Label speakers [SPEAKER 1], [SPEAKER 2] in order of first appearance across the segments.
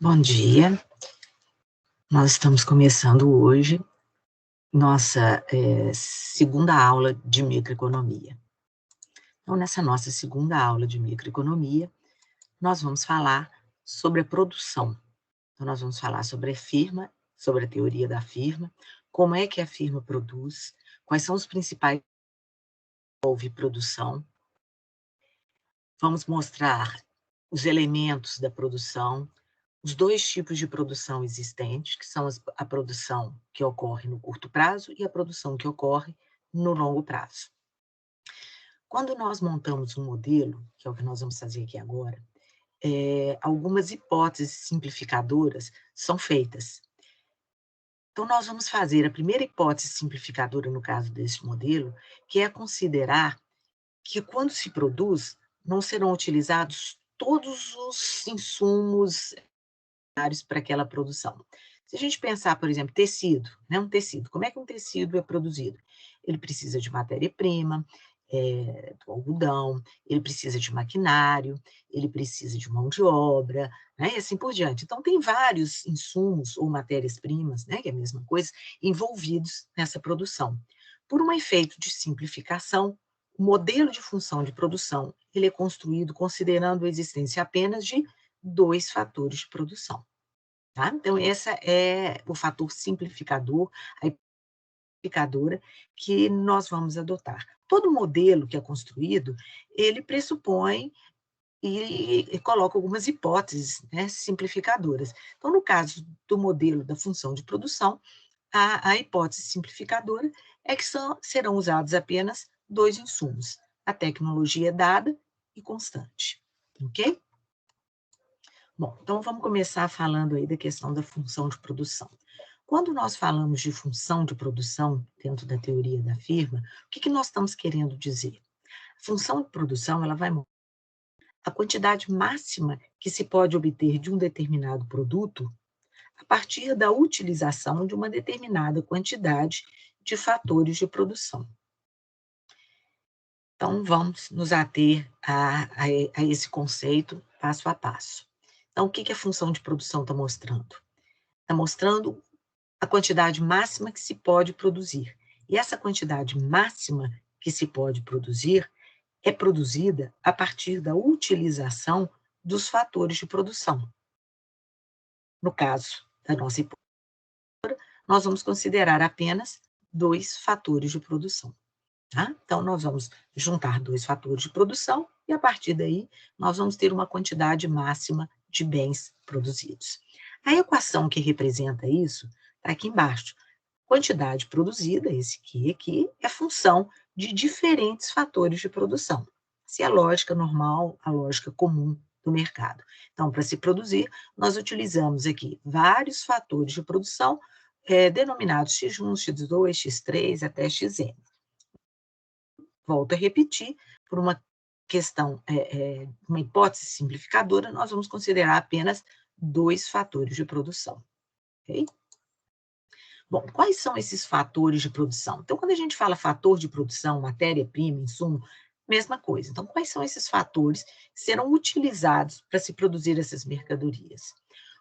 [SPEAKER 1] Bom dia, nós estamos começando hoje nossa segunda aula de microeconomia. Então, nessa nossa segunda aula de microeconomia, nós vamos falar sobre a produção. Então, nós vamos falar sobre a firma, sobre a teoria da firma, como é que a firma produz, quais são os principais envolve produção. Vamos mostrar os elementos da produção, os dois tipos de produção existentes, que são a produção que ocorre no curto prazo e a produção que ocorre no longo prazo. Quando nós montamos um modelo, que é o que nós vamos fazer aqui agora, algumas hipóteses simplificadoras são feitas. Então, nós vamos fazer a primeira hipótese simplificadora no caso desse modelo, que é considerar que quando se produz, não serão utilizados todos os insumos para aquela produção. Se a gente pensar, por exemplo, tecido, né, um tecido, como é que um tecido é produzido? Ele precisa de matéria-prima, do algodão, ele precisa de maquinário, ele precisa de mão de obra, né, e assim por diante. Então, tem vários insumos ou matérias-primas, né, que é a mesma coisa, envolvidos nessa produção. Por um efeito de simplificação, o modelo de função de produção ele é construído considerando a existência apenas de dois fatores de produção. Tá? Então, esse é o fator simplificador, a simplificadora que nós vamos adotar. Todo modelo que é construído, ele pressupõe e coloca algumas hipóteses, né, simplificadoras. Então, no caso do modelo da função de produção, a hipótese simplificadora é que serão usados apenas dois insumos, a tecnologia dada e constante, ok? Bom, então vamos começar falando aí da questão da função de produção. Quando nós falamos de função de produção dentro da teoria da firma, o que nós estamos querendo dizer? A função de produção, ela vai mostrar a quantidade máxima que se pode obter de um determinado produto a partir da utilização de uma determinada quantidade de fatores de produção. Então, vamos nos ater a esse conceito passo a passo. Então, o que a função de produção está mostrando? Está mostrando a quantidade máxima que se pode produzir. E essa quantidade máxima que se pode produzir é produzida a partir da utilização dos fatores de produção. No caso da nossa hipótese, nós vamos considerar apenas dois fatores de produção. Tá? Então, nós vamos juntar dois fatores de produção e, a partir daí, nós vamos ter uma quantidade máxima de bens produzidos. A equação que representa isso está aqui embaixo. Quantidade produzida, esse aqui, é função de diferentes fatores de produção. Se é a lógica normal, a lógica comum do mercado. Então, para se produzir, nós utilizamos aqui vários fatores de produção, denominados x1, x2, x3 até xn. Volto a repetir, por uma questão, uma hipótese simplificadora, nós vamos considerar apenas dois fatores de produção, ok? Bom, quais são esses fatores de produção? Então, quando a gente fala fator de produção, matéria-prima, insumo, mesma coisa. Então, quais são esses fatores que serão utilizados para se produzir essas mercadorias?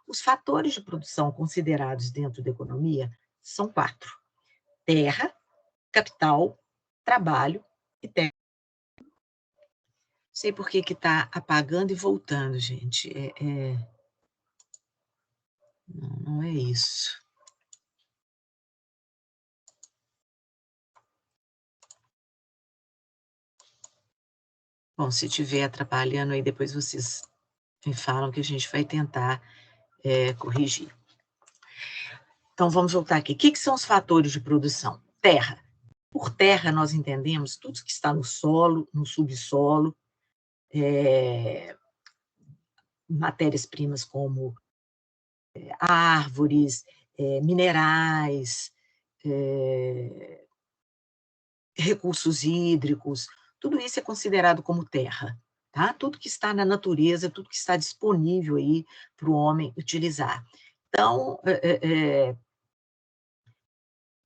[SPEAKER 1] Os fatores de produção considerados dentro da economia são 4: terra, capital, trabalho e técnica. Não sei por que está apagando e voltando, gente. Não é isso. Bom, se estiver atrapalhando aí, depois vocês me falam que a gente vai tentar corrigir. Então, vamos voltar aqui. O que são os fatores de produção? Terra. Por terra, nós entendemos tudo que está no solo, no subsolo, matérias-primas como árvores, minerais, recursos hídricos, tudo isso é considerado como terra, tá? Tudo que está na natureza, tudo que está disponível aí para o homem utilizar. Então,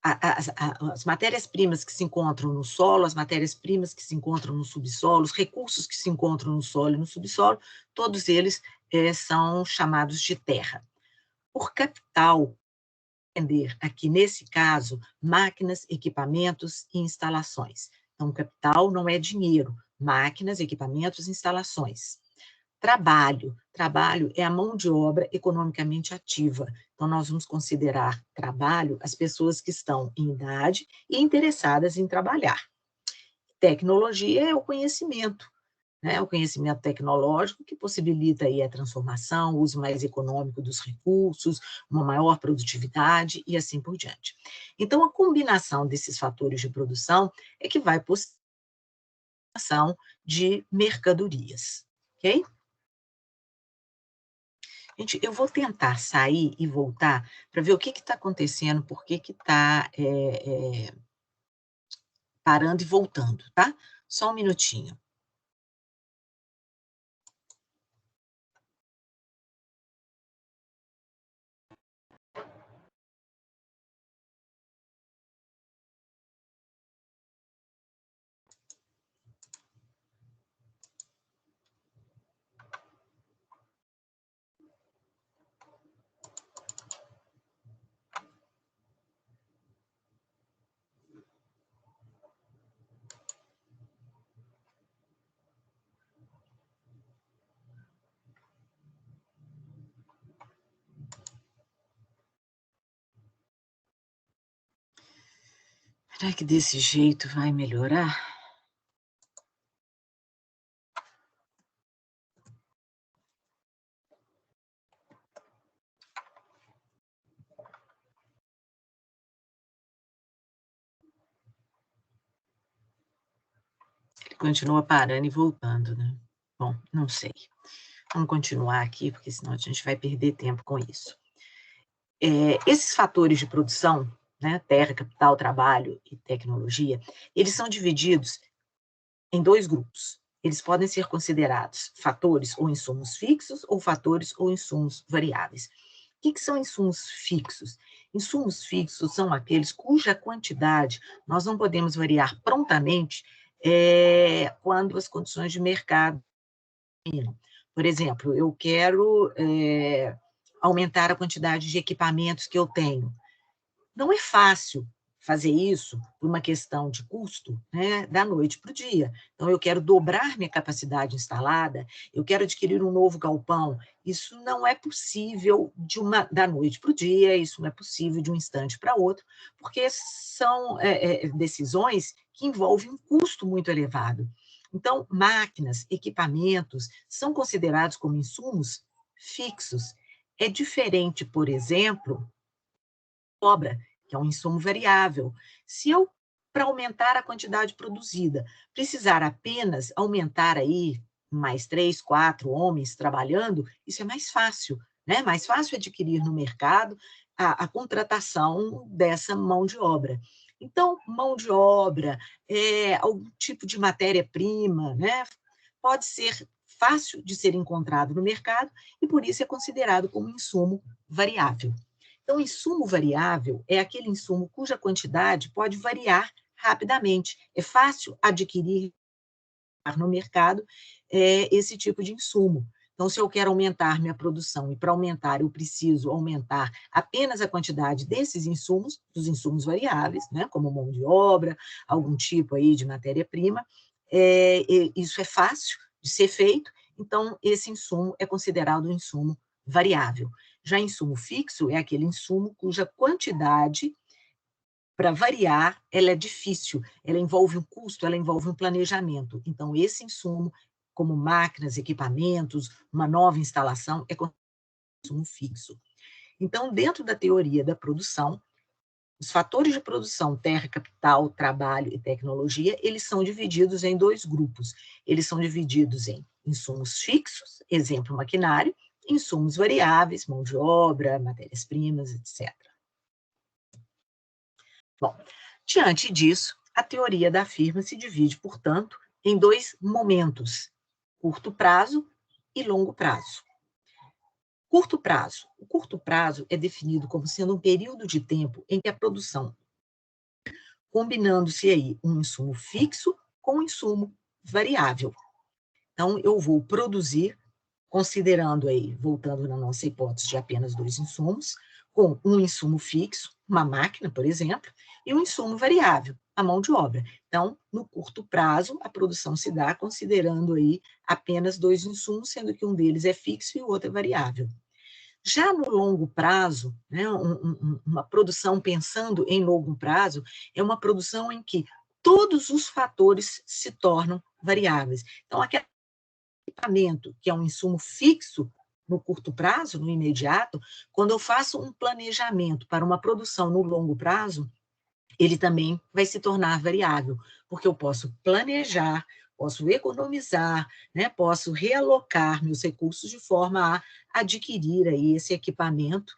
[SPEAKER 1] as matérias-primas que se encontram no solo, as matérias-primas que se encontram no subsolo, os recursos que se encontram no solo e no subsolo, todos eles são chamados de terra. Por capital, entender aqui, nesse caso, máquinas, equipamentos e instalações. Então, capital não é dinheiro, máquinas, equipamentos e instalações. Trabalho é a mão de obra economicamente ativa. Então, nós vamos considerar trabalho as pessoas que estão em idade e interessadas em trabalhar. Tecnologia é o conhecimento, né? O conhecimento tecnológico que possibilita aí a transformação, o uso mais econômico dos recursos, uma maior produtividade e assim por diante. Então, a combinação desses fatores de produção é que vai possibilitar a ação de mercadorias, ok? Gente, eu vou tentar sair e voltar para ver o que está acontecendo, por que está parando e voltando, tá? Só um minutinho. Será que desse jeito vai melhorar? Ele continua parando e voltando, né? Bom, não sei. Vamos continuar aqui, porque senão a gente vai perder tempo com isso. Esses fatores de produção, né, terra, capital, trabalho e tecnologia, eles são divididos em dois grupos. Eles podem ser considerados fatores ou insumos fixos ou fatores ou insumos variáveis. O que são insumos fixos? Insumos fixos são aqueles cuja quantidade nós não podemos variar prontamente quando as condições de mercado terminam. Por exemplo, eu quero aumentar a quantidade de equipamentos que eu tenho. Não é fácil fazer isso por uma questão de custo, né, da noite para o dia. Então, eu quero dobrar minha capacidade instalada, eu quero adquirir um novo galpão. Isso não é possível da noite para o dia, isso não é possível de um instante para outro, porque são decisões que envolvem um custo muito elevado. Então, máquinas, equipamentos são considerados como insumos fixos. É diferente, por exemplo, obra, que é um insumo variável. Se eu, para aumentar a quantidade produzida, precisar apenas aumentar aí mais 3, 4 homens trabalhando, isso é mais fácil, né? Mais fácil adquirir no mercado a contratação dessa mão de obra. Então, mão de obra, algum tipo de matéria-prima, né? Pode ser fácil de ser encontrado no mercado e, por isso, é considerado como insumo variável. Então, insumo variável é aquele insumo cuja quantidade pode variar rapidamente. É fácil adquirir no mercado esse tipo de insumo. Então, se eu quero aumentar minha produção e para aumentar eu preciso aumentar apenas a quantidade desses insumos, dos insumos variáveis, né, como mão de obra, algum tipo aí de matéria-prima, isso é fácil de ser feito, então esse insumo é considerado um insumo variável. Já insumo fixo é aquele insumo cuja quantidade, para variar, ela é difícil, ela envolve um custo, ela envolve um planejamento. Então, esse insumo, como máquinas, equipamentos, uma nova instalação, é consumo fixo. Então, dentro da teoria da produção, os fatores de produção, terra, capital, trabalho e tecnologia, eles são divididos em dois grupos. Eles são divididos em insumos fixos, exemplo, maquinário, insumos variáveis, mão de obra, matérias-primas, etc. Bom, diante disso, a teoria da firma se divide, portanto, em dois momentos, curto prazo e longo prazo. Curto prazo. O curto prazo é definido como sendo um período de tempo em que a produção, combinando-se aí um insumo fixo com um insumo variável. Então, eu vou produzir considerando aí, voltando na nossa hipótese de apenas 2 insumos, com um insumo fixo, uma máquina, por exemplo, e um insumo variável, a mão de obra. Então, no curto prazo, a produção se dá considerando aí apenas 2 insumos, sendo que um deles é fixo e o outro é variável. Já no longo prazo, né, uma produção pensando em longo prazo, é uma produção em que todos os fatores se tornam variáveis. Então, aquele equipamento que é um insumo fixo no curto prazo, no imediato, quando eu faço um planejamento para uma produção no longo prazo, ele também vai se tornar variável, porque eu posso planejar, posso economizar, né, posso realocar meus recursos de forma a adquirir aí esse equipamento,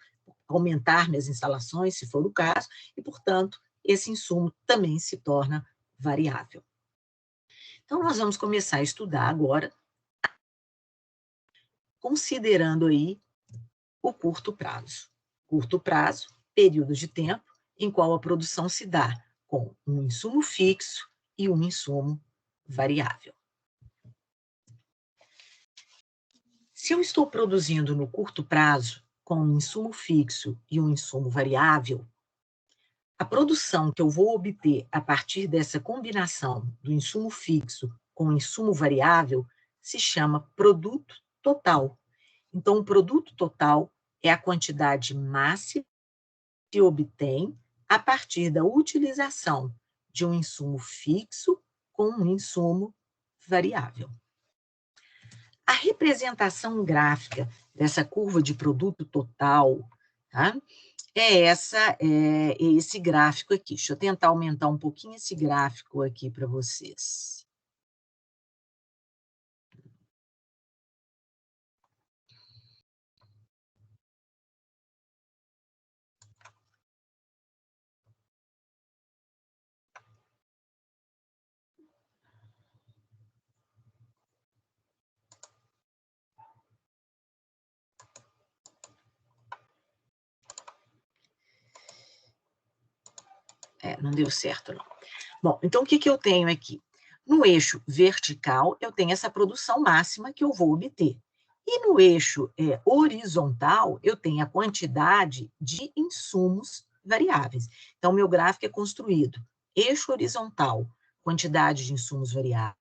[SPEAKER 1] aumentar minhas instalações, se for o caso, e, portanto, esse insumo também se torna variável. Então, nós vamos começar a estudar agora, considerando aí o curto prazo. Curto prazo, período de tempo em qual a produção se dá com um insumo fixo e um insumo variável. Se eu estou produzindo no curto prazo com um insumo fixo e um insumo variável, a produção que eu vou obter a partir dessa combinação do insumo fixo com o insumo variável se chama produto total. Então, o produto total é a quantidade máxima que obtém a partir da utilização de um insumo fixo com um insumo variável. A representação gráfica dessa curva de produto total, tá? É esse gráfico aqui. Deixa eu tentar aumentar um pouquinho esse gráfico aqui para vocês. Não deu certo, não. Bom, então o que eu tenho aqui? No eixo vertical, eu tenho essa produção máxima que eu vou obter. E no eixo horizontal, eu tenho a quantidade de insumos variáveis. Então, meu gráfico é construído eixo horizontal, quantidade de insumos variáveis,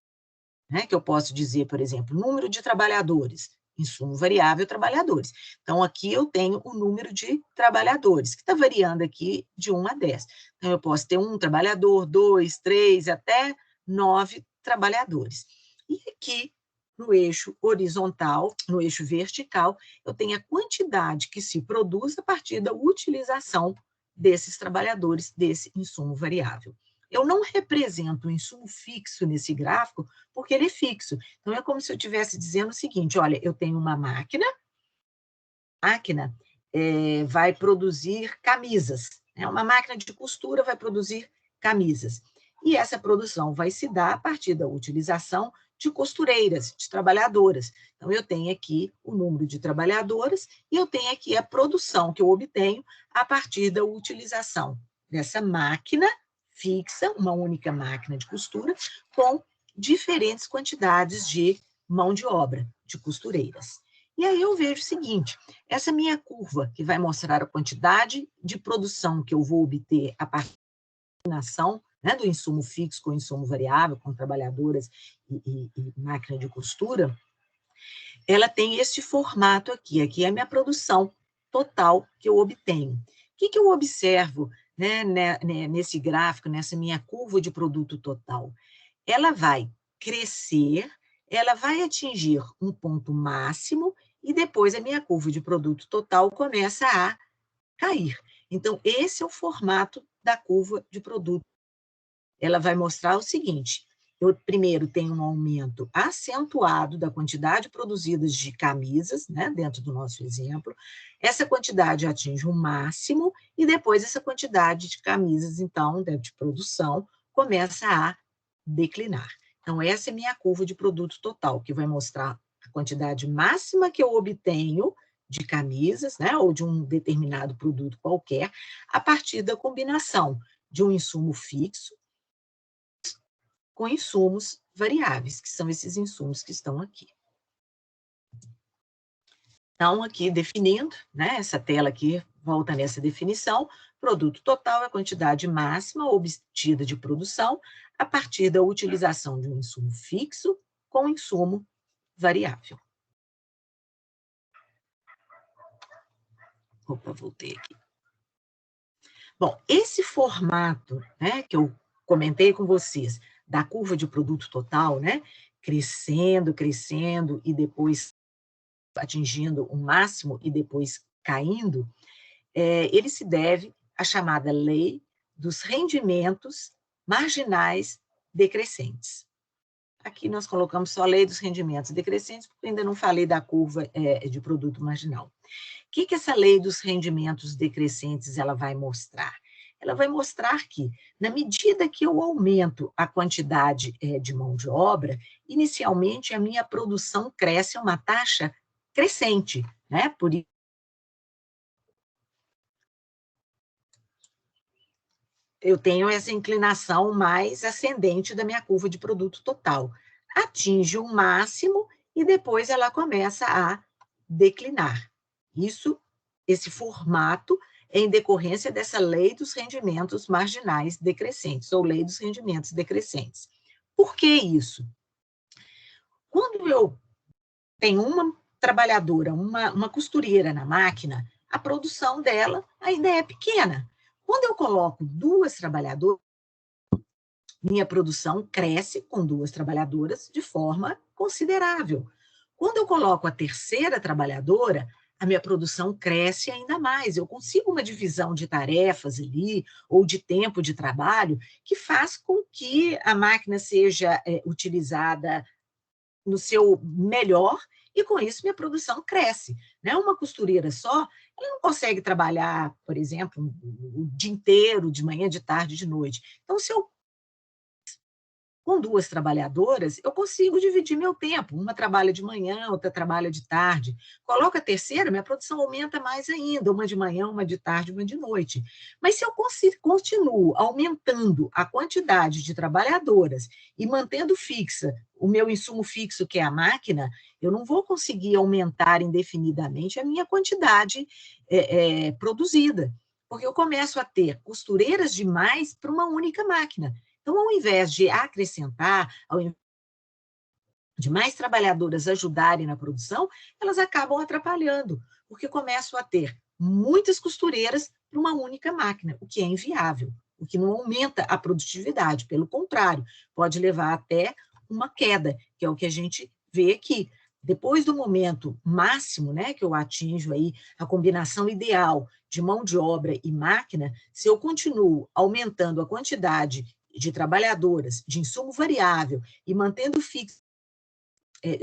[SPEAKER 1] né, que eu posso dizer, por exemplo, número de trabalhadores, insumo variável, trabalhadores. Então, aqui eu tenho o número de trabalhadores, que está variando aqui de 1 a 10. Então, eu posso ter 1 trabalhador, 2, 3, até 9 trabalhadores. E aqui, no eixo horizontal, no eixo vertical, eu tenho a quantidade que se produz a partir da utilização desses trabalhadores, desse insumo variável. Eu não represento o insumo fixo nesse gráfico, porque ele é fixo. Então, é como se eu estivesse dizendo o seguinte, olha, eu tenho uma máquina vai produzir camisas, né? Uma máquina de costura vai produzir camisas. E essa produção vai se dar a partir da utilização de costureiras, de trabalhadoras. Então, eu tenho aqui o número de trabalhadoras e eu tenho aqui a produção que eu obtenho a partir da utilização dessa máquina fixa, uma única máquina de costura, com diferentes quantidades de mão de obra, de costureiras. E aí eu vejo o seguinte, essa minha curva, que vai mostrar a quantidade de produção que eu vou obter a partir da combinação, né, do insumo fixo com insumo variável, com trabalhadoras e máquina de costura, ela tem esse formato aqui. Aqui é a minha produção total que eu obtenho. O que eu observo, né, nesse gráfico, nessa minha curva de produto total? Ela vai crescer, ela vai atingir um ponto máximo e depois a minha curva de produto total começa a cair. Então, esse é o formato da curva de produto. Ela vai mostrar o seguinte, eu primeiro tenho um aumento acentuado da quantidade produzida de camisas, né, dentro do nosso exemplo, essa quantidade atinge o máximo e depois essa quantidade de camisas, então, de produção, começa a declinar. Então, essa é a minha curva de produto total, que vai mostrar a quantidade máxima que eu obtenho de camisas, né, ou de um determinado produto qualquer, a partir da combinação de um insumo fixo com insumos variáveis, que são esses insumos que estão aqui. Então, aqui definindo, né, essa tela aqui volta nessa definição, produto total é a quantidade máxima obtida de produção a partir da utilização de um insumo fixo com insumo variável. Opa, voltei aqui. Bom, esse formato, né, que eu comentei com vocês, da curva de produto total, né, crescendo, crescendo e depois atingindo o máximo e depois caindo, ele se deve à chamada lei dos rendimentos marginais decrescentes. Aqui nós colocamos só a lei dos rendimentos decrescentes, porque ainda não falei da curva de produto marginal. O que essa lei dos rendimentos decrescentes ela vai mostrar? Ela vai mostrar que, na medida que eu aumento a quantidade de mão de obra, inicialmente a minha produção cresce a uma taxa crescente, né? Por isso, eu tenho essa inclinação mais ascendente da minha curva de produto total. Atinge o máximo e depois ela começa a declinar. Esse formato é em decorrência dessa lei dos rendimentos marginais decrescentes, ou lei dos rendimentos decrescentes. Por que isso? Quando eu tenho uma trabalhadora, uma costureira na máquina, a produção dela ainda é pequena. Quando eu coloco 2 trabalhadoras, minha produção cresce com 2 trabalhadoras de forma considerável. Quando eu coloco a terceira trabalhadora, a minha produção cresce ainda mais. Eu consigo uma divisão de tarefas ali, ou de tempo de trabalho, que faz com que a máquina seja utilizada no seu melhor, e com isso minha produção cresce. Né? Uma costureira só, ela não consegue trabalhar, por exemplo, o dia inteiro, de manhã, de tarde, de noite. Então, se eu com 2 trabalhadoras, eu consigo dividir meu tempo. Uma trabalha de manhã, outra trabalha de tarde. Coloco a terceira, minha produção aumenta mais ainda, uma de manhã, uma de tarde, uma de noite. Mas se eu continuo aumentando a quantidade de trabalhadoras e mantendo fixa o meu insumo fixo, que é a máquina, eu não vou conseguir aumentar indefinidamente a minha quantidade produzida, porque eu começo a ter costureiras demais para uma única máquina. Então, ao invés de acrescentar, ao invés de mais trabalhadoras ajudarem na produção, elas acabam atrapalhando, porque começam a ter muitas costureiras para uma única máquina, o que é inviável, o que não aumenta a produtividade, pelo contrário, pode levar até uma queda, que é o que a gente vê aqui. Depois do momento máximo, né, que eu atinjo aí a combinação ideal de mão de obra e máquina, se eu continuo aumentando a quantidade de trabalhadoras, de insumo variável e mantendo fixo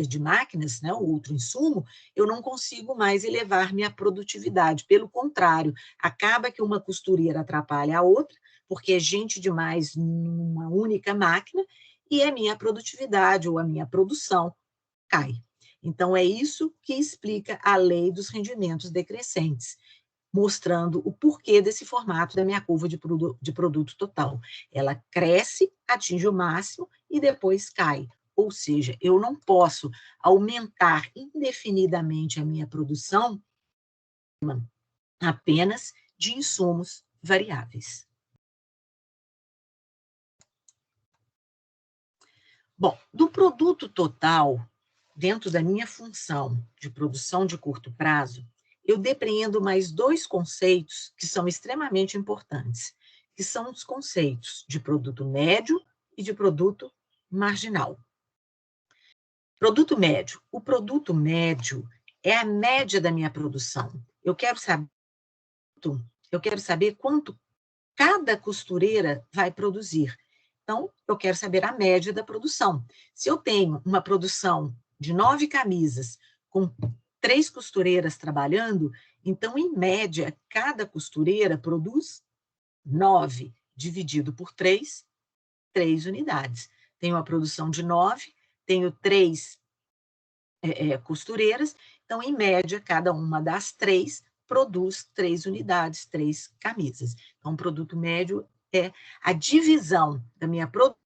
[SPEAKER 1] de máquinas, né, o outro insumo, eu não consigo mais elevar minha produtividade. Pelo contrário, acaba que uma costureira atrapalha a outra, porque é gente demais numa única máquina, e a minha produtividade ou a minha produção cai. Então, é isso que explica a lei dos rendimentos decrescentes, mostrando o porquê desse formato da minha curva de produto total. Ela cresce, atinge o máximo e depois cai. Ou seja, eu não posso aumentar indefinidamente a minha produção apenas de insumos variáveis. Bom, do produto total, dentro da minha função de produção de curto prazo, eu depreendo mais 2 conceitos que são extremamente importantes, que são os conceitos de produto médio e de produto marginal. Produto médio. O produto médio é a média da minha produção. Eu quero saber quanto cada costureira vai produzir. Então, eu quero saber a média da produção. Se eu tenho uma produção de 9 camisas com 3 costureiras trabalhando, então, em média, cada costureira produz 9, dividido por 3, 3 unidades. Tenho uma produção de 9, tenho 3 costureiras, então, em média, cada uma das 3 produz 3 unidades, 3 camisas. Então, o produto médio é a divisão da minha produção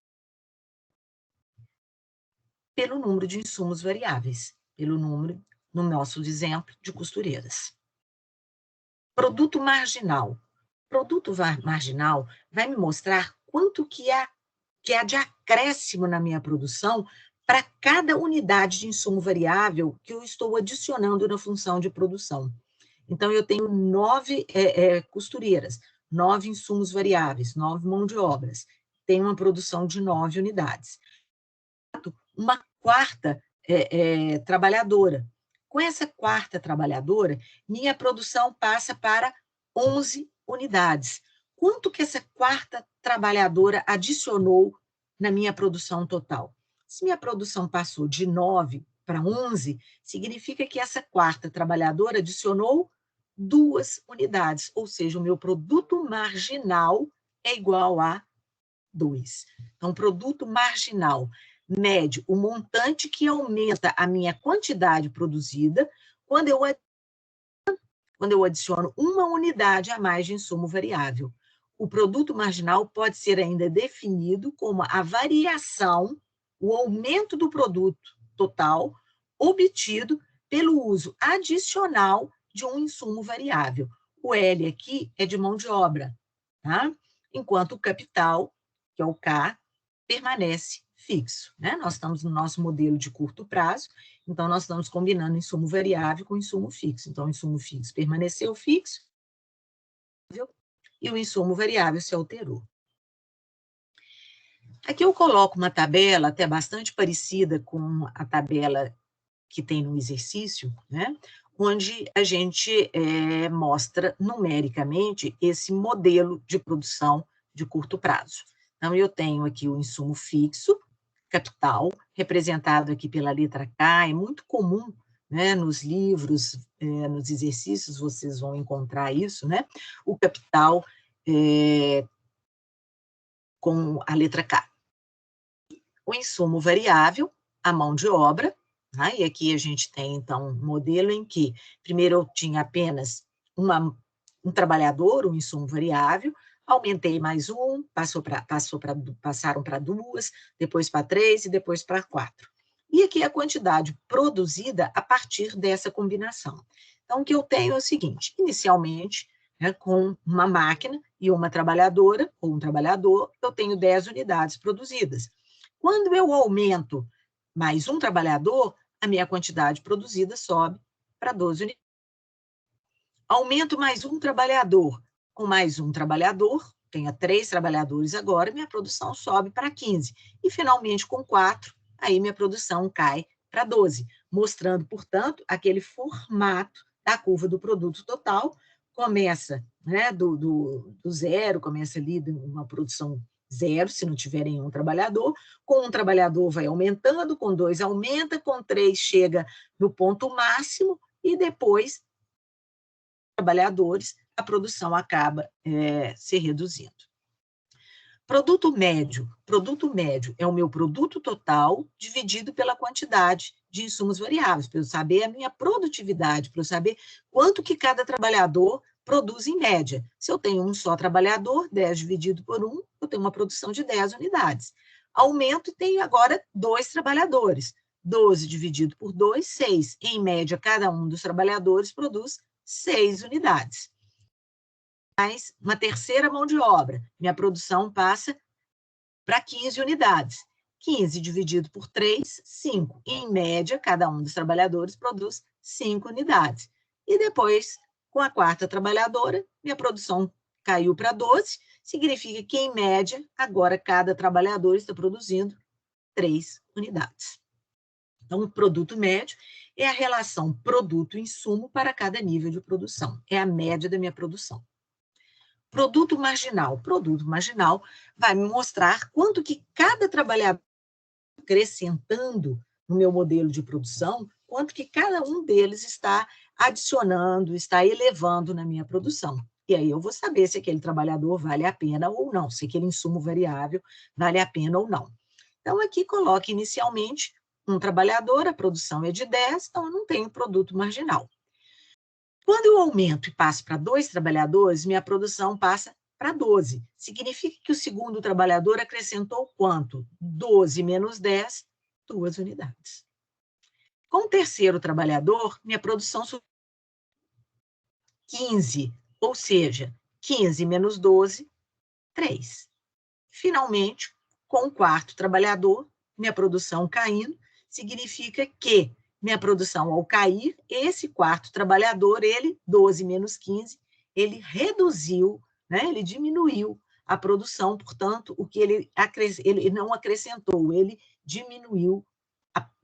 [SPEAKER 1] pelo número de insumos variáveis, pelo número no nosso exemplo de costureiras. Produto marginal. Produto marginal vai me mostrar quanto que há de acréscimo na minha produção para cada unidade de insumo variável que eu estou adicionando na função de produção. Então, eu tenho 9 costureiras, 9 insumos variáveis, 9 mão de obras. Tenho uma produção de 9 unidades. Uma quarta trabalhadora. Com essa quarta trabalhadora, minha produção passa para 11 unidades. Quanto que essa quarta trabalhadora adicionou na minha produção total? Se minha produção passou de 9 para 11, significa que essa quarta trabalhadora adicionou 2 unidades, ou seja, o meu produto marginal é igual a 2. Então, produto marginal mede o montante que aumenta a minha quantidade produzida quando eu adiciono uma unidade a mais de insumo variável. O produto marginal pode ser ainda definido como a variação, o aumento do produto total obtido pelo uso adicional de um insumo variável. O L aqui é de mão de obra, tá? Enquanto o capital, que é o K, permanece fixo, né? Nós estamos no nosso modelo de curto prazo, então nós estamos combinando insumo variável com insumo fixo. Então, o insumo fixo permaneceu fixo e o insumo variável se alterou. Aqui eu coloco uma tabela até bastante parecida com a tabela que tem no exercício, né? Onde a gente mostra numericamente esse modelo de produção de curto prazo. Então, eu tenho aqui o insumo fixo, capital, representado aqui pela letra K, é muito comum, né, nos livros, nos exercícios, vocês vão encontrar isso, né? O capital com a letra K. O insumo variável, a mão de obra, né? E aqui a gente tem, então, um modelo em que, primeiro, eu tinha apenas um trabalhador, um insumo variável, aumentei mais um, passaram para 2, depois para 3 e depois para 4. E aqui a quantidade produzida a partir dessa combinação. Então, o que eu tenho é o seguinte, inicialmente, né, com uma máquina e uma trabalhadora, ou um trabalhador, eu tenho 10 unidades produzidas. Quando eu aumento mais um trabalhador, a minha quantidade produzida sobe para 12 unidades. Aumento mais um trabalhador, com mais um trabalhador, tenho 3 trabalhadores agora, minha produção sobe para 15. E, finalmente, com 4, aí minha produção cai para 12, mostrando, portanto, aquele formato da curva do produto total, começa, né, do zero, começa ali uma produção zero, se não tiver nenhum trabalhador, com um trabalhador vai aumentando, com 2 aumenta, com 3 chega no ponto máximo, e depois, trabalhadores, a produção acaba se reduzindo. Produto médio é o meu produto total dividido pela quantidade de insumos variáveis, para eu saber a minha produtividade, para eu saber quanto que cada trabalhador produz em média. Se eu tenho um só trabalhador, 10 dividido por 1, eu tenho uma produção de 10 unidades. Aumento e tenho agora 2 trabalhadores. 12 dividido por 2, 6. Em média, cada um dos trabalhadores produz 6 unidades. Mais uma terceira mão de obra. Minha produção passa para 15 unidades. 15 dividido por 3, 5. Em média, cada um dos trabalhadores produz 5 unidades. E depois, com a quarta trabalhadora, minha produção caiu para 12, significa que, em média, agora cada trabalhador está produzindo 3 unidades. Então, o produto médio é a relação produto-insumo para cada nível de produção. É a média da minha produção. Produto marginal vai me mostrar quanto que cada trabalhador acrescentando no meu modelo de produção, quanto que cada um deles está adicionando, está elevando na minha produção. E aí eu vou saber se aquele trabalhador vale a pena ou não, se aquele insumo variável vale a pena ou não. Então, aqui coloque inicialmente um trabalhador, a produção é de 10, então eu não tenho produto marginal. Quando eu aumento e passo para 2 trabalhadores, minha produção passa para 12. Significa que o segundo trabalhador acrescentou quanto? 12 menos 10, 2 unidades. Com o terceiro trabalhador, minha produção subiu 15, ou seja, 15 menos 12, 3. Finalmente, com o quarto trabalhador, minha produção caindo, significa que minha produção, ao cair, esse quarto trabalhador, ele, 12 menos 15, ele reduziu, né, ele diminuiu a produção, portanto, o que ele não acrescentou, ele diminuiu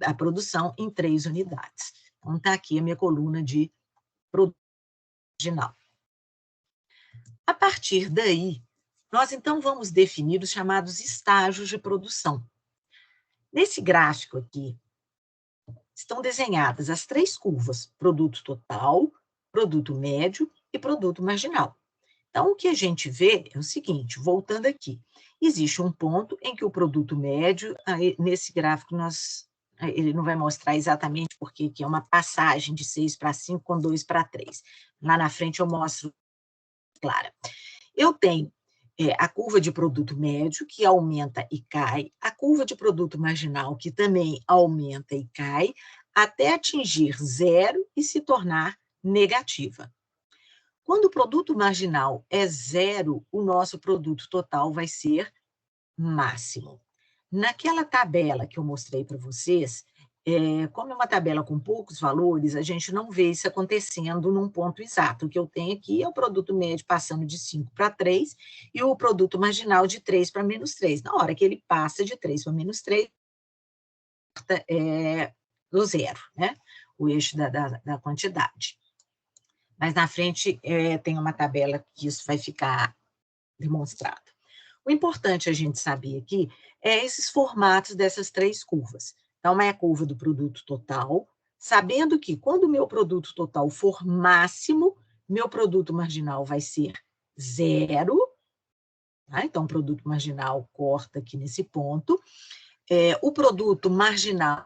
[SPEAKER 1] a produção em 3 unidades. Então, está aqui a minha coluna de produção marginal. A partir daí, nós então vamos definir os chamados estágios de produção. Nesse gráfico aqui, estão desenhadas as 3 curvas, produto total, produto médio e produto marginal. Então, o que a gente vê é o seguinte, voltando aqui, existe um ponto em que o produto médio, nesse gráfico ele não vai mostrar exatamente porque que é uma passagem de 6 para 5 com 2 para 3. Lá na frente eu mostro clara. Eu tenho a curva de produto médio, que aumenta e cai, a curva de produto marginal, que também aumenta e cai, até atingir 0 e se tornar negativa. Quando o produto marginal é 0, o nosso produto total vai ser máximo. Naquela tabela que eu mostrei para vocês, como é uma tabela com poucos valores, a gente não vê isso acontecendo num ponto exato. O que eu tenho aqui é o produto médio passando de 5 para 3 e o produto marginal de 3 para menos 3. Na hora que ele passa de 3 para menos 3, do zero, né? O eixo da quantidade. Mas na frente tem uma tabela que isso vai ficar demonstrado. O importante a gente saber aqui é esses formatos dessas 3 curvas. Então, é a curva do produto total, sabendo que quando o meu produto total for máximo, meu produto marginal vai ser 0. Tá? Então, o produto marginal corta aqui nesse ponto. O produto marginal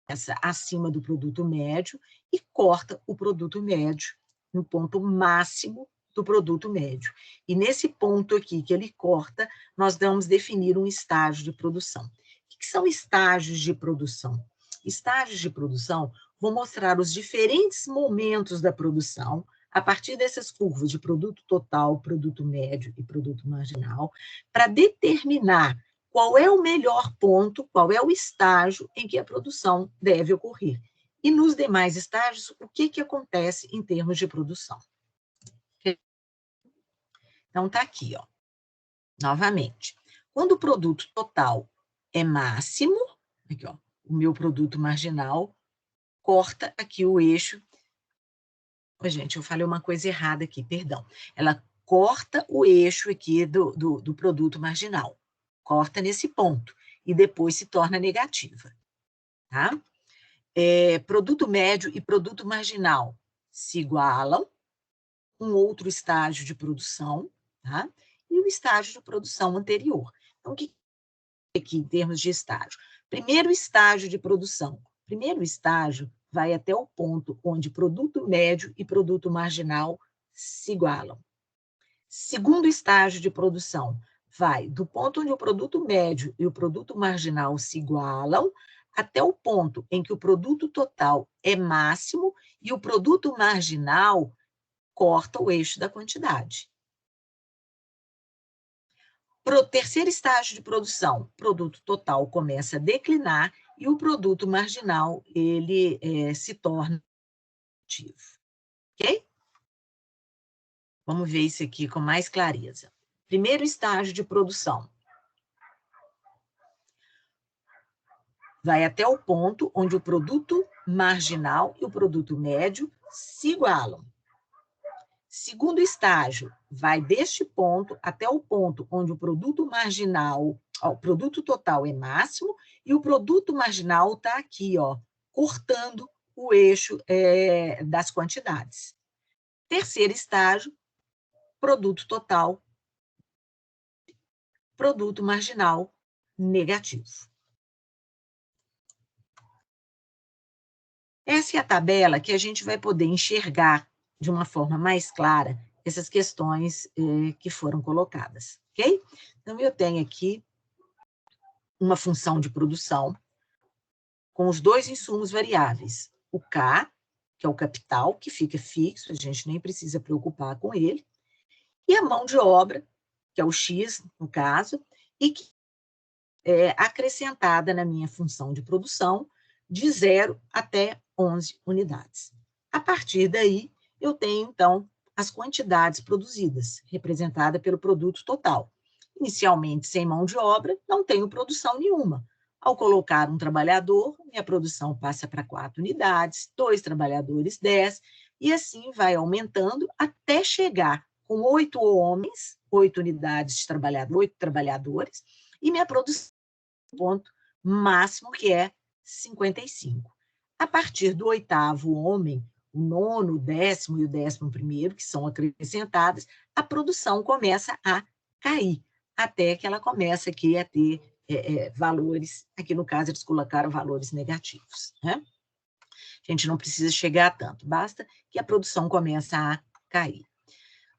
[SPEAKER 1] começa acima do produto médio e corta o produto médio no ponto máximo do produto médio. E nesse ponto aqui que ele corta, nós vamos definir um estágio de produção. O que são estágios de produção? Estágios de produção vão mostrar os diferentes momentos da produção, a partir dessas curvas de produto total, produto médio e produto marginal, para determinar qual é o melhor ponto, qual é o estágio em que a produção deve ocorrer. E nos demais estágios, o que acontece em termos de produção? Então, está aqui, ó, novamente. Quando o produto total é máximo, aqui, ó, o meu produto marginal corta aqui o eixo. Gente, eu falei uma coisa errada aqui, perdão. Ela corta o eixo aqui do produto marginal. Corta nesse ponto. E depois se torna negativa. Tá? Produto médio e produto marginal se igualam. Um outro estágio de produção, tá? E o estágio de produção anterior. Então, o que aqui em termos de estágio? Primeiro estágio de produção. Primeiro estágio vai até o ponto onde produto médio e produto marginal se igualam. Segundo estágio de produção vai do ponto onde o produto médio e o produto marginal se igualam até o ponto em que o produto total é máximo e o produto marginal corta o eixo da quantidade. Para o terceiro estágio de produção, o produto total começa a declinar e o produto marginal ele se torna negativo. Ok? Vamos ver isso aqui com mais clareza. Primeiro estágio de produção. Vai até o ponto onde o produto marginal e o produto médio se igualam. Segundo estágio, vai deste ponto até o ponto onde o produto marginal, o produto total é máximo e o produto marginal está aqui, ó, cortando o eixo das quantidades. Terceiro estágio, produto total, produto marginal negativo. Essa é a tabela que a gente vai poder enxergar de uma forma mais clara essas questões que foram colocadas, ok? Então, eu tenho aqui uma função de produção, com os dois insumos variáveis. O K, que é o capital, que fica fixo, a gente nem precisa preocupar com ele, e a mão de obra, que é o X, no caso, e que é acrescentada na minha função de produção de 0 até 11 unidades. A partir daí, eu tenho, então, as quantidades produzidas, representada pelo produto total. Inicialmente, sem mão de obra, não tenho produção nenhuma. Ao colocar um trabalhador, minha produção passa para 4 unidades, 2 trabalhadores, 10, e assim vai aumentando até chegar com 8 homens, 8 unidades de trabalhador, 8 trabalhadores, e minha produção ponto máximo, que é 55. A partir do 8º homem, o 9º, o 10º e o 11º, que são acrescentadas, a produção começa a cair, até que ela começa aqui a ter valores, aqui no caso eles colocaram valores negativos, né? A gente não precisa chegar a tanto, basta que a produção comece a cair.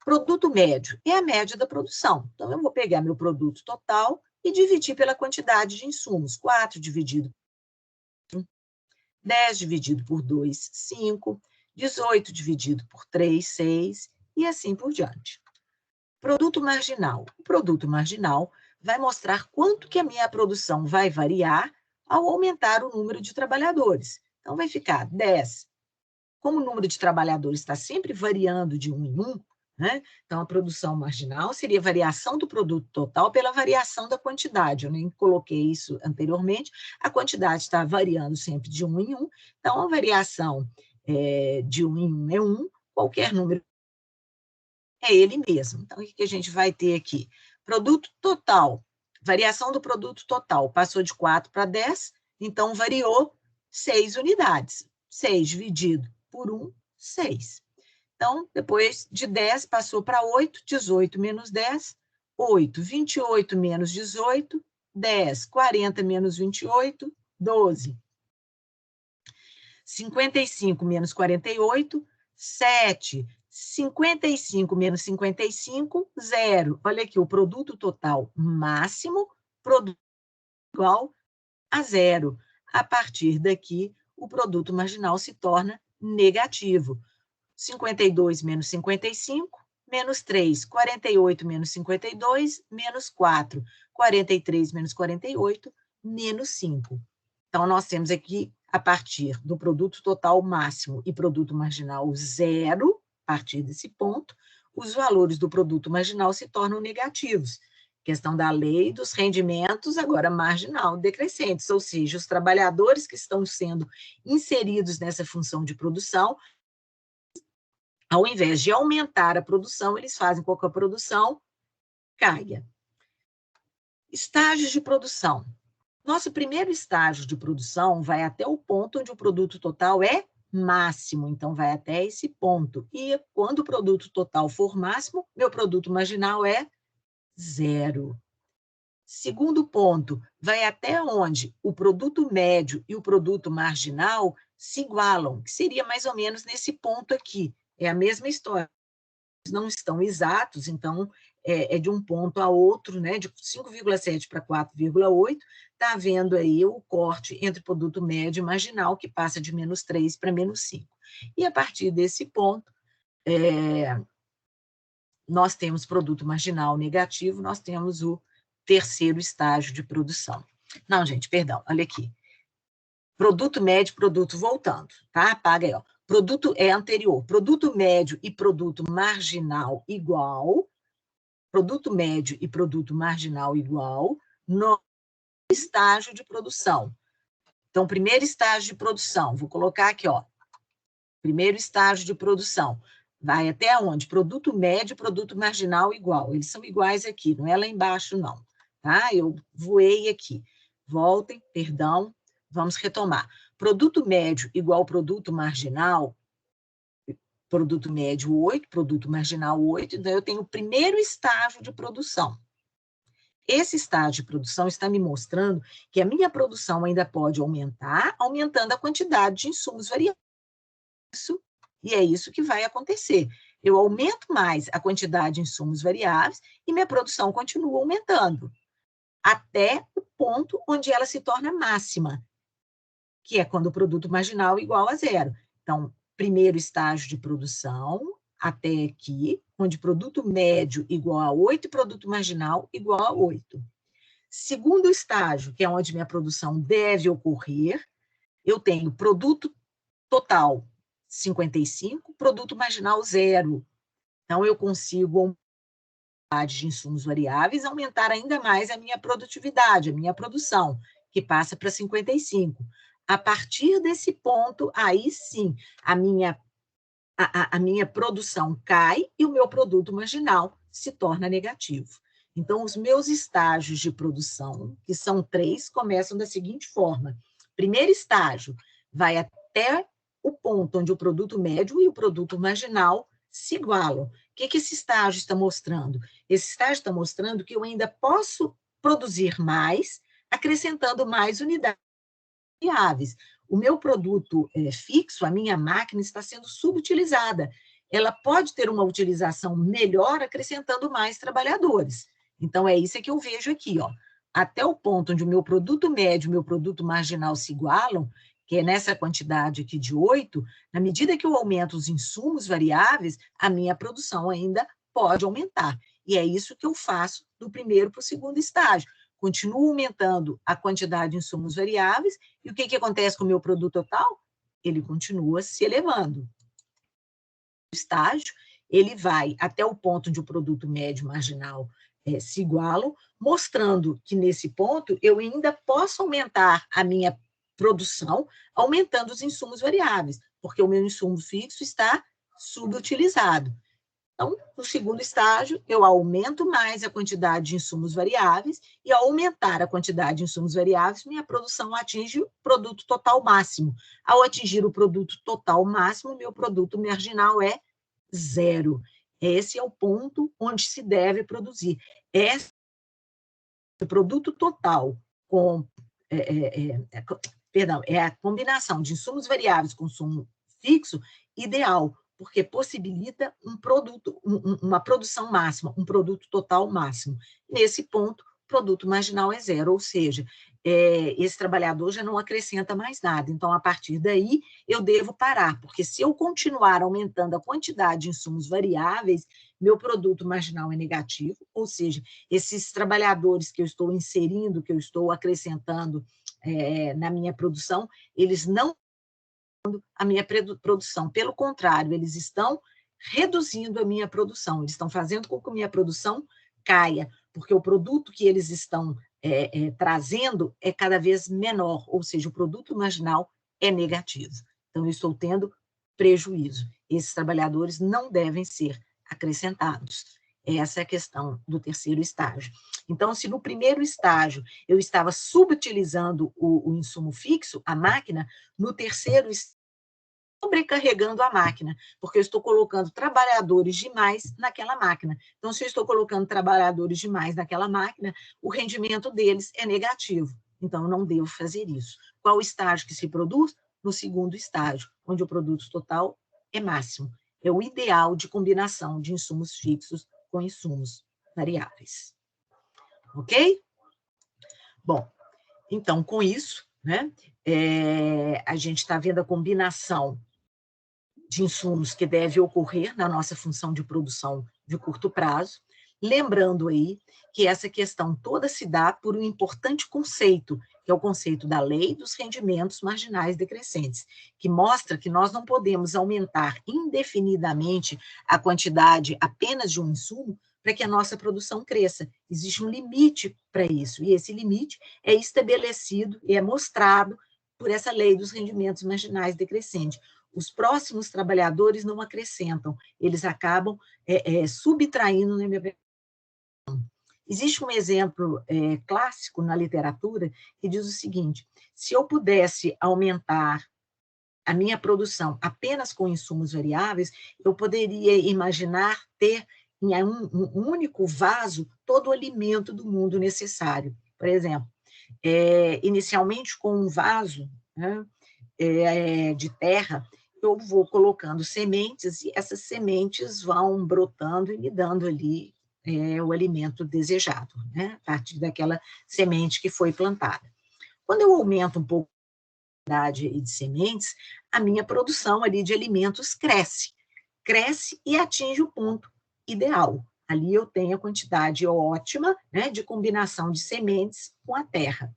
[SPEAKER 1] Produto médio é a média da produção. Então, eu vou pegar meu produto total e dividir pela quantidade de insumos. 4 dividido por 1, 10 dividido por 2, 5, 18 dividido por 3, 6, e assim por diante. Produto marginal. O produto marginal vai mostrar quanto que a minha produção vai variar ao aumentar o número de trabalhadores. Então, vai ficar 10. Como o número de trabalhadores está sempre variando de 1 em 1, né? Então, a produção marginal seria a variação do produto total pela variação da quantidade. Eu nem coloquei isso anteriormente. A quantidade está variando sempre de 1 em 1. Então, a variação de 1 em 1 é 1. Qualquer número é ele mesmo. Então, o que a gente vai ter aqui? Produto total. Variação do produto total. Passou de 4 para 10, então variou 6 unidades. 6 dividido por 1, 6. Então, depois de 10, passou para 8, 18 menos 10, 8, 28 menos 18, 10, 40 menos 28, 12. 55 menos 48, 7. 55 menos 55, 0. Olha aqui, o produto total máximo, produto igual a 0. A partir daqui, o produto marginal se torna negativo. 52 menos 55, menos 3. 48 menos 52, menos 4. 43 menos 48, menos 5. Então, nós temos aqui, a partir do produto total máximo e produto marginal 0, a partir desse ponto, os valores do produto marginal se tornam negativos. Questão da lei dos rendimentos, agora marginal, decrescentes, ou seja, os trabalhadores que estão sendo inseridos nessa função de produção, ao invés de aumentar a produção, eles fazem com que a produção caia. Estágios de produção. Nosso primeiro estágio de produção vai até o ponto onde o produto total é máximo, então vai até esse ponto. E quando o produto total for máximo, meu produto marginal é 0. Segundo ponto, vai até onde o produto médio e o produto marginal se igualam, que seria mais ou menos nesse ponto aqui. É a mesma história. Eles não estão exatos, então é de um ponto a outro, né, de 5,7 para 4,8, está havendo aí o corte entre produto médio e marginal, que passa de menos 3 para menos 5. E a partir desse ponto, nós temos produto marginal negativo, nós temos o terceiro estágio de produção. Não, gente, perdão, olha aqui. Produto médio, produto voltando, tá? Apaga aí, ó. Produto é anterior. Produto médio e produto marginal igual. Produto médio e produto marginal igual no estágio de produção. Então, primeiro estágio de produção, vou colocar aqui, ó. Primeiro estágio de produção. Vai até onde? Produto médio e produto marginal igual. Eles são iguais aqui, não é lá embaixo, não. Tá? Eu voei aqui. Voltem, perdão, vamos retomar. Produto médio igual produto marginal, produto médio 8, produto marginal 8, então eu tenho o primeiro estágio de produção. Esse estágio de produção está me mostrando que a minha produção ainda pode aumentar, aumentando a quantidade de insumos variáveis. E é isso que vai acontecer. Eu aumento mais a quantidade de insumos variáveis e minha produção continua aumentando, até o ponto onde ela se torna máxima. que é quando o produto marginal é igual a zero. Então, primeiro estágio de produção, até aqui, onde produto médio igual a 8 e produto marginal igual a 8. Segundo estágio, que é onde minha produção deve ocorrer, eu tenho produto total 55, produto marginal 0. Então, eu consigo de insumos variáveis, aumentar ainda mais a minha produtividade, a minha produção, que passa para 55. A partir desse ponto, aí sim, a minha produção cai e o meu produto marginal se torna negativo. Então, os meus estágios de produção, que são 3, começam da seguinte forma. Primeiro estágio vai até o ponto onde o produto médio e o produto marginal se igualam. O que esse estágio está mostrando? Esse estágio está mostrando que eu ainda posso produzir mais, acrescentando mais unidades variáveis. O meu produto fixo, a minha máquina, está sendo subutilizada. Ela pode ter uma utilização melhor, acrescentando mais trabalhadores. Então, é isso que eu vejo aqui, ó. Até o ponto onde o meu produto médio e o meu produto marginal se igualam, que é nessa quantidade aqui de 8, na medida que eu aumento os insumos variáveis, a minha produção ainda pode aumentar. E é isso que eu faço do primeiro para o segundo estágio. Continuo aumentando a quantidade de insumos variáveis, e o que acontece com o meu produto total? Ele continua se elevando. O estágio, ele vai até o ponto onde o produto médio marginal se igualam, mostrando que nesse ponto eu ainda posso aumentar a minha produção, aumentando os insumos variáveis, porque o meu insumo fixo está subutilizado. Então, no segundo estágio, eu aumento mais a quantidade de insumos variáveis, e ao aumentar a quantidade de insumos variáveis, minha produção atinge o produto total máximo. Ao atingir o produto total máximo, meu produto marginal é 0. Esse é o ponto onde se deve produzir. Esse é o produto total com... perdão, é a combinação de insumos variáveis com consumo fixo ideal, porque possibilita uma produção máxima, um produto total máximo. Nesse ponto, o produto marginal é 0, ou seja, esse trabalhador já não acrescenta mais nada. Então, a partir daí, eu devo parar, porque se eu continuar aumentando a quantidade de insumos variáveis, meu produto marginal é negativo, ou seja, esses trabalhadores que eu estou inserindo, que eu estou acrescentando na minha produção, eles não a minha produção. Pelo contrário, eles estão reduzindo a minha produção, eles estão fazendo com que a minha produção caia, porque o produto que eles estão trazendo é cada vez menor, ou seja, o produto marginal é negativo. Então, eu estou tendo prejuízo. Esses trabalhadores não devem ser acrescentados. Essa é a questão do terceiro estágio. Então, se no primeiro estágio eu estava subutilizando o insumo fixo, a máquina, no terceiro estágio, sobrecarregando a máquina, porque eu estou colocando trabalhadores demais naquela máquina. Então, se eu estou colocando trabalhadores demais naquela máquina, o rendimento deles é negativo. Então, eu não devo fazer isso. Qual o estágio que se produz? No segundo estágio, onde o produto total é máximo. É o ideal de combinação de insumos fixos com insumos variáveis. Ok? Bom, então, com isso, né, a gente está vendo a combinação de insumos que deve ocorrer na nossa função de produção de curto prazo, lembrando aí que essa questão toda se dá por um importante conceito, que é o conceito da lei dos rendimentos marginais decrescentes, que mostra que nós não podemos aumentar indefinidamente a quantidade apenas de um insumo para que a nossa produção cresça. Existe um limite para isso, e esse limite é estabelecido e é mostrado por essa lei dos rendimentos marginais decrescentes. Os próximos trabalhadores não acrescentam, eles acabam subtraindo na minha. Existe um exemplo clássico na literatura que diz o seguinte: se eu pudesse aumentar a minha produção apenas com insumos variáveis, eu poderia imaginar ter em um único vaso todo o alimento do mundo necessário. Por exemplo, inicialmente com um vaso, né, de terra, eu vou colocando sementes e essas sementes vão brotando e me dando ali o alimento desejado, né, a partir daquela semente que foi plantada. Quando eu aumento um pouco e de sementes, a minha produção ali de alimentos cresce e atinge o ponto ideal. Ali eu tenho a quantidade ótima, né, de combinação de sementes com a terra.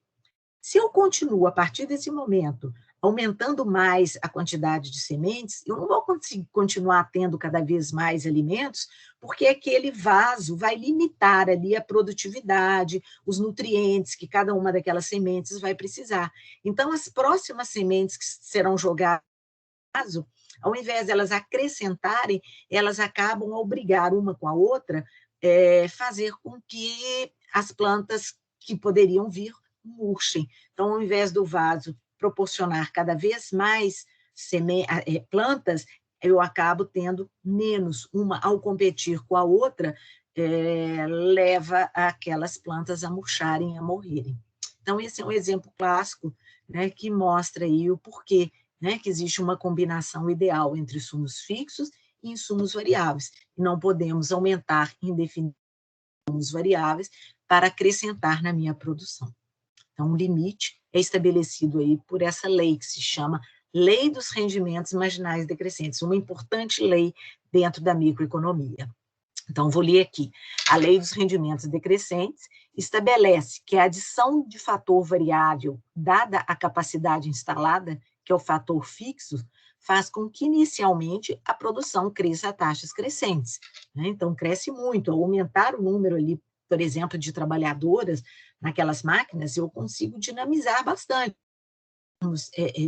[SPEAKER 1] Se eu continuo, a partir desse momento, aumentando mais a quantidade de sementes, eu não vou conseguir continuar tendo cada vez mais alimentos, porque aquele vaso vai limitar ali a produtividade, os nutrientes que cada uma daquelas sementes vai precisar. Então, as próximas sementes que serão jogadas no vaso, ao invés de elas acrescentarem, elas acabam a obrigar uma com a outra, fazer com que as plantas que poderiam vir murchem. Então, ao invés do vaso proporcionar cada vez mais plantas, eu acabo tendo menos. Uma, ao competir com a outra, leva aquelas plantas a murcharem, a morrerem. Então, esse é um exemplo clássico, né, que mostra aí o porquê, né, que existe uma combinação ideal entre insumos fixos e insumos variáveis. E não podemos aumentar indefinidamente insumos variáveis para acrescentar na minha produção. Então, o limite é estabelecido aí por essa lei que se chama Lei dos Rendimentos Marginais Decrescentes, uma importante lei dentro da microeconomia. Então, vou ler aqui. A Lei dos Rendimentos Decrescentes estabelece que a adição de fator variável, dada a capacidade instalada, que é o fator fixo, faz com que, inicialmente, a produção cresça a taxas crescentes, né? Então, cresce muito. Ao aumentar o número ali, por exemplo, de trabalhadoras naquelas máquinas, eu consigo dinamizar bastante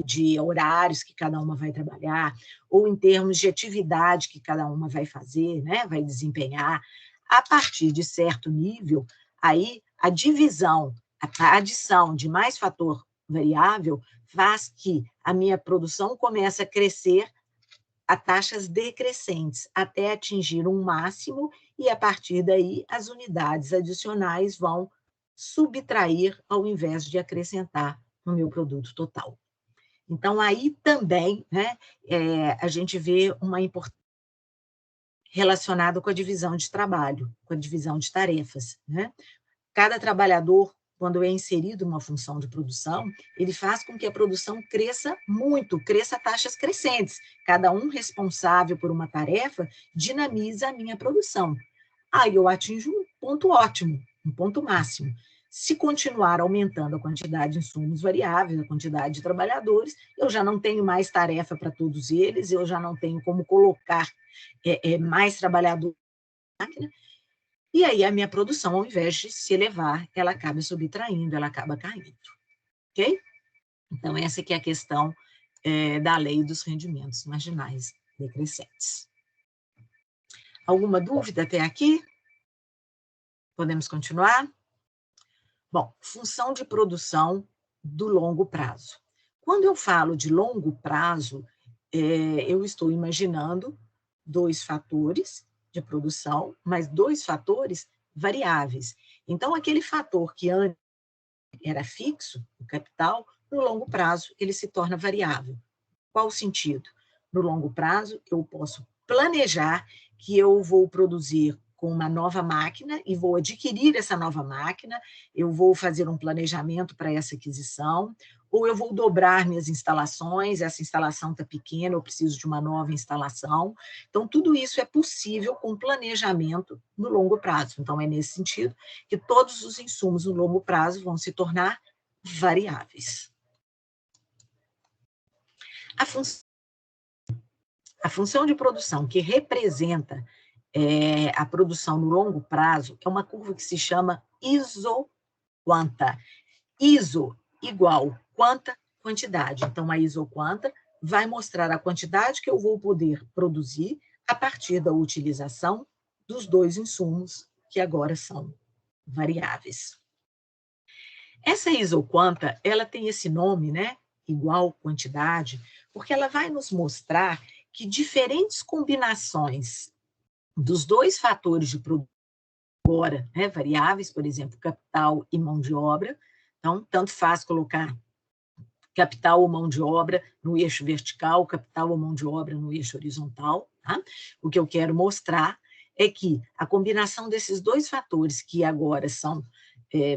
[SPEAKER 1] de horários que cada uma vai trabalhar, ou em termos de atividade que cada uma vai fazer, né, vai desempenhar. A partir de certo nível, aí a divisão, a adição de mais fator variável faz que a minha produção comece a crescer a taxas decrescentes, até atingir um máximo, e a partir daí as unidades adicionais vão subtrair ao invés de acrescentar no meu produto total. Então, aí também, né, a gente vê uma importância relacionada com a divisão de trabalho, com a divisão de tarefas, né? Cada trabalhador, quando é inserido numa função de produção, ele faz com que a produção cresça muito, cresça a taxas crescentes. Cada um responsável por uma tarefa dinamiza a minha produção. Aí eu atinjo um ponto ótimo, um ponto máximo. Se continuar aumentando a quantidade de insumos variáveis, a quantidade de trabalhadores, eu já não tenho mais tarefa para todos eles, eu já não tenho como colocar mais trabalhadores na máquina, e aí a minha produção, ao invés de se elevar, ela acaba subtraindo, ela acaba caindo. Ok? Então, essa aqui é a questão da lei dos rendimentos marginais decrescentes. Alguma dúvida até aqui? Podemos continuar? Bom, função de produção do longo prazo. Quando eu falo de longo prazo, eu estou imaginando dois fatores de produção, mas dois fatores variáveis. Então, aquele fator que antes era fixo, o capital, no longo prazo ele se torna variável. Qual o sentido? No longo prazo, eu posso planejar que eu vou produzir com uma nova máquina e vou adquirir essa nova máquina, eu vou fazer um planejamento para essa aquisição, ou eu vou dobrar minhas instalações, essa instalação está pequena, eu preciso de uma nova instalação. Então, tudo isso é possível com planejamento no longo prazo. Então, é nesse sentido que todos os insumos no longo prazo vão se tornar variáveis. A função de produção que representa a produção no longo prazo é uma curva que se chama isoquanta. Iso igual quanta, quantidade. Então, a isoquanta vai mostrar a quantidade que eu vou poder produzir a partir da utilização dos dois insumos que agora são variáveis. Essa isoquanta, ela tem esse nome, né, igual quantidade, porque ela vai nos mostrar que diferentes combinações dos dois fatores de produção agora, né, variáveis, por exemplo, capital e mão de obra. Então, tanto faz colocar capital ou mão de obra no eixo vertical, capital ou mão de obra no eixo horizontal. Tá? O que eu quero mostrar é que a combinação desses dois fatores, que agora são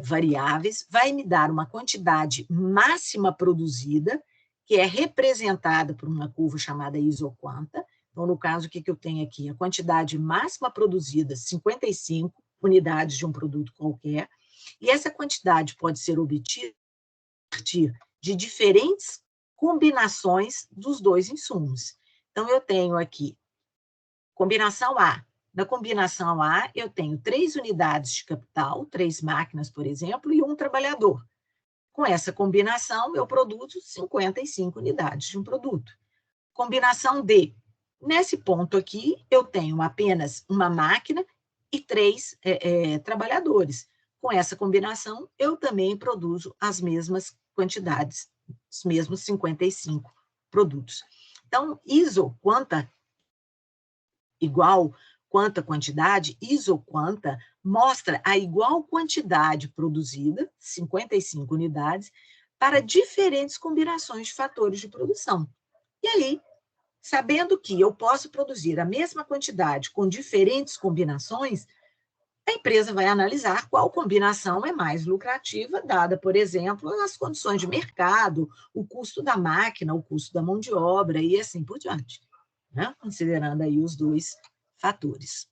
[SPEAKER 1] variáveis, vai me dar uma quantidade máxima produzida que é representada por uma curva chamada isoquanta. Então, no caso, o que eu tenho aqui? A quantidade máxima produzida, 55 unidades de um produto qualquer, e essa quantidade pode ser obtida a partir de diferentes combinações dos dois insumos. Então, eu tenho aqui combinação A. Na combinação A, eu tenho 3 unidades de capital, 3 máquinas, por exemplo, e um trabalhador. Com essa combinação, eu produzo 55 unidades de um produto. Combinação D. Nesse ponto aqui, eu tenho apenas uma máquina e 3 trabalhadores. Com essa combinação, eu também produzo as mesmas quantidades, os mesmos 55 produtos. Então, isoquanta igual quanta quantidade, isoquanta mostra a igual quantidade produzida, 55 unidades, para diferentes combinações de fatores de produção. E aí, sabendo que eu posso produzir a mesma quantidade com diferentes combinações, a empresa vai analisar qual combinação é mais lucrativa, dada, por exemplo, as condições de mercado, o custo da máquina, o custo da mão de obra e assim por diante, né? Considerando aí os dois fatores.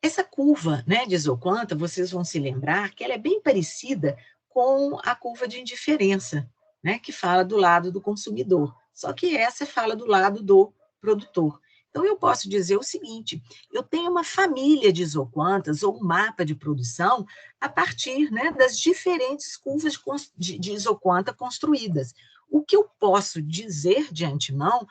[SPEAKER 1] Essa curva, né, de isoquanta, vocês vão se lembrar que ela é bem parecida com a curva de indiferença, né, que fala do lado do consumidor, só que essa fala do lado do produtor. Então, eu posso dizer o seguinte, eu tenho uma família de isoquantas ou um mapa de produção a partir, né, das diferentes curvas de isoquanta construídas. O que eu posso dizer de antemão